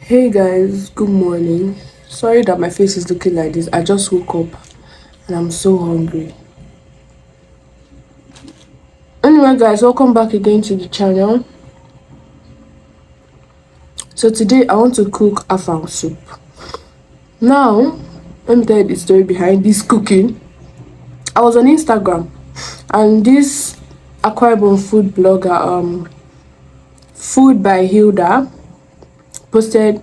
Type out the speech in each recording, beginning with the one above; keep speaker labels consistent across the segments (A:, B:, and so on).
A: Hey guys, good morning. Sorry that my face is looking like this. I just woke up and I'm so hungry. Anyway guys, welcome back again to the channel. So today I want to cook afang soup. Now, let me tell you the story behind this cooking. I was on Instagram and this Akwa Ibom food blogger, Food by Hilda, posted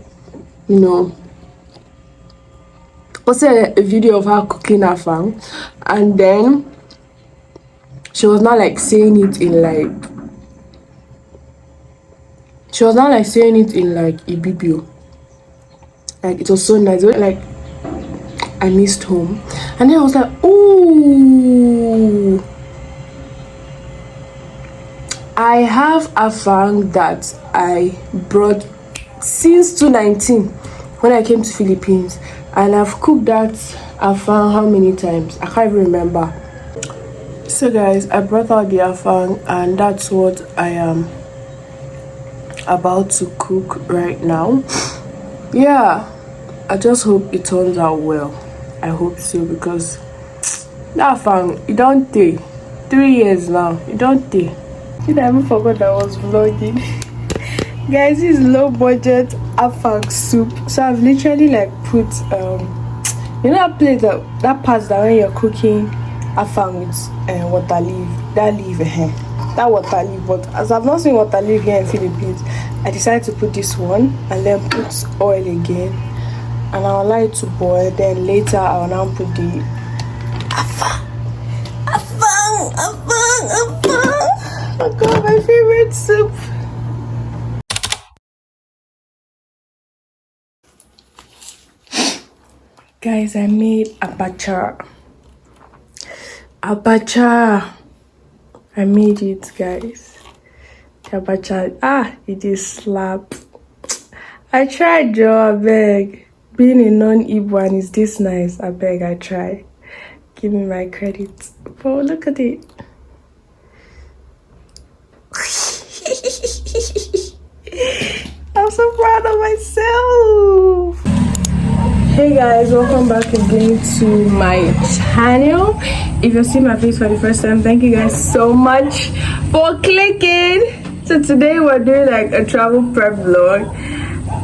A: a video of her cooking afang, and then she was not like saying it in Ibibio. Like, it was so nice. Like, I missed home, and then I was like, ooh, I have afang that I brought since 2019 when I came to Philippines, and I've cooked that afang how many times? I can't even remember. So guys, I brought out the afang and that's what I am about to cook right now. Yeah, I just hope it turns out well. I hope so, because that afang, it don't take 3 years now. It don't take. I even forgot that I was vlogging. Guys, this is low budget afang soup. So I've literally like put you know that plate that part that when you're cooking afang with water leaf, that water leaf. But as I've not seen water leaf here in Philippines, I decided to put this one and then put oil again, and I'll allow it to boil. Then later I'll now put the afang. Oh god, my favorite soup. Guys, I made abacha. I made it, guys. Abacha. It is slap. I tried, Joe. I beg. Being a non-Igbo and is this nice? I beg. I try. Give me my credit. Oh, look at it. I'm so proud of myself. Hey guys, welcome back again to my channel. If you're seeing my face for the first time, thank you guys so much for clicking. So today we're doing like a travel prep vlog,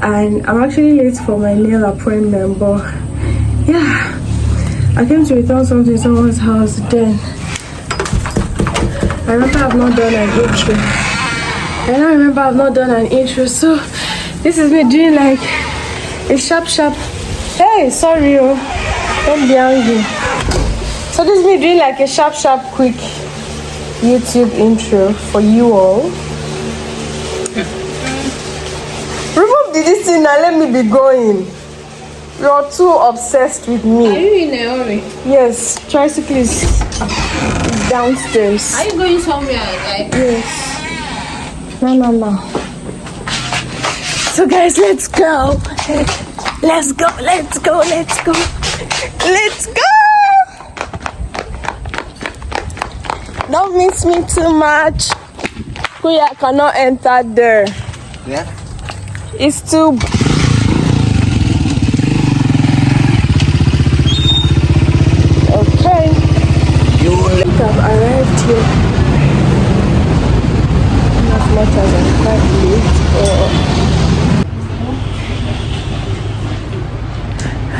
A: and I'm actually late for my nail appointment, but yeah, I came to return something in someone's house. Then I remember I've not done an intro, so this is me doing like a sharp. Hey, sorry, don't be angry. So this is me doing like a sharp, quick YouTube intro for you all. Remove this thing and let me be going. You're too obsessed with me.
B: Are you in a hurry?
A: Yes, tricycle is downstairs.
B: Are you going somewhere? Like?
A: Yes. No. So guys, let's go. Let's go. Don't miss me too much. Kuya cannot enter there.
C: Yeah?
A: It's too... Okay. I've arrived here. As much as I'm quite late.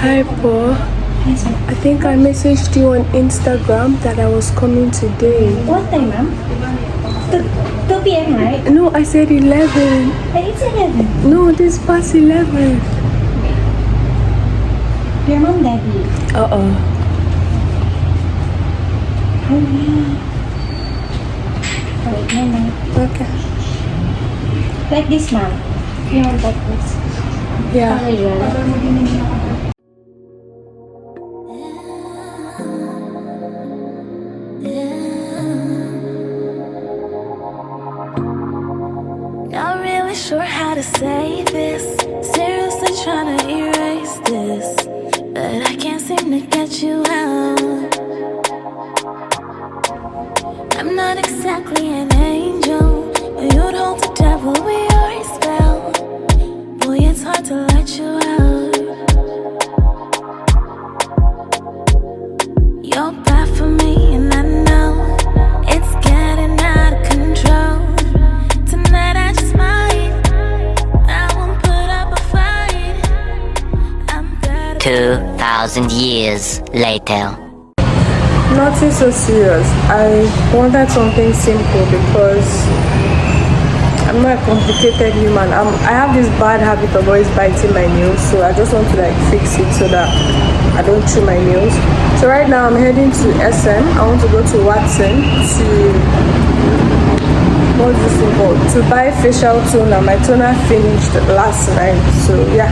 A: Hi Paul. I think I messaged you on Instagram that I was coming today.
D: What time, ma'am? 2 p.m., right?
A: No, I said 11.
D: It's 11.
A: No, this past 11.
D: Your mom, daddy.
A: Uh-oh.
D: Oh, yeah. Wait, no.
A: Okay.
D: Like this, ma'am. You want like this?
A: Yeah.
E: Not really sure how to say this. Seriously trying to erase this, but I can't seem to get you out. I'm not exactly an angel, but you'd hold the devil with your spell. Boy, it's hard to let you out. You're bad for me, and I know it's getting out of control. Tonight I just might, I won't put up a fight. I'm better.
C: 2,000 years later.
A: Nothing so serious. I wanted something simple because I'm not a complicated human. I have this bad habit of always biting my nails, so I just want to like fix it so that I don't chew my nails. So right now I'm heading to SM. I want to go to Watson to what's this thing called? To buy facial toner. My toner finished last night, so yeah.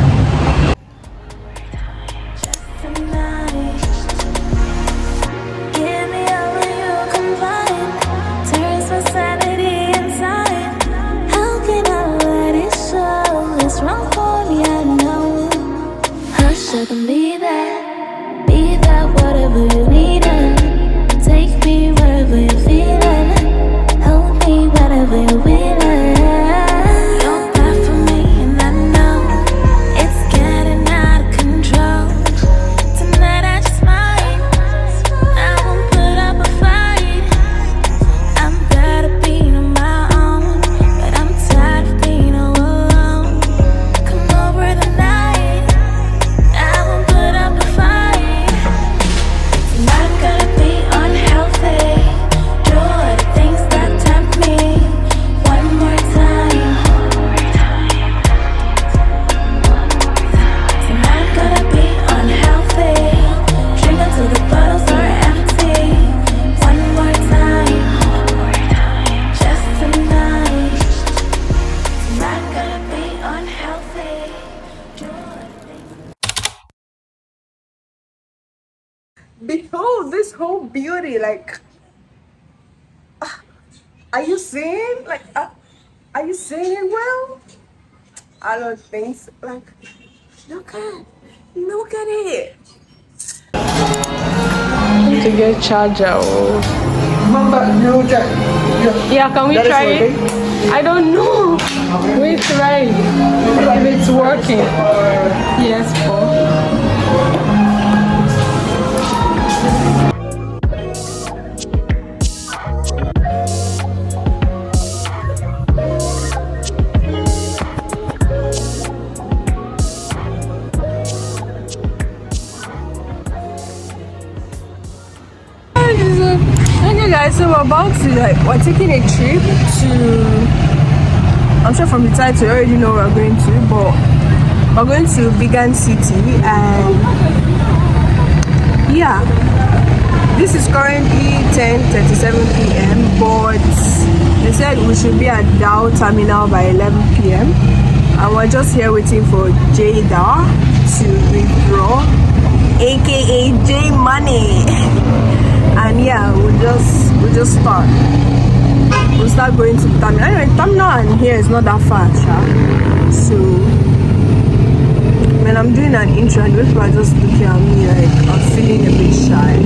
E: Be that, whatever you need, and take me wherever you're feeling. Hold me wherever you're willing. You're bad for me, and I know it's getting out of control. Tonight I just might, I won't put up a fight. I'm better being on my own, but I'm tired of being all alone. Come over tonight, I won't put up a fight. Not gonna be unhealthy. Do all the things that tempt me. One more time. Not gonna be unhealthy. Drink until the bottles are empty. One more time. Just tonight. Not gonna be unhealthy. Do all the things.
A: Behold this whole beauty, like are you seeing? Like are you seeing it well? I don't think so. Like look at it. To get charger. Yeah, can we try it? I don't know. We try if it's working. Yes, Paul. Okay guys, so we're taking a trip to, I'm sure from the title you already know where we're going to, but we're going to Vegan City, and yeah, this is currently 10:37 p.m. but they said we should be at Dow Terminal by 11 p.m. and we're just here waiting for Jada to withdraw, aka J Money. And yeah, we'll just start. We'll start going to the terminal. Anyway, terminal and here is not that far, so when I'm doing an intro and people are just looking at me like I'm feeling a bit shy.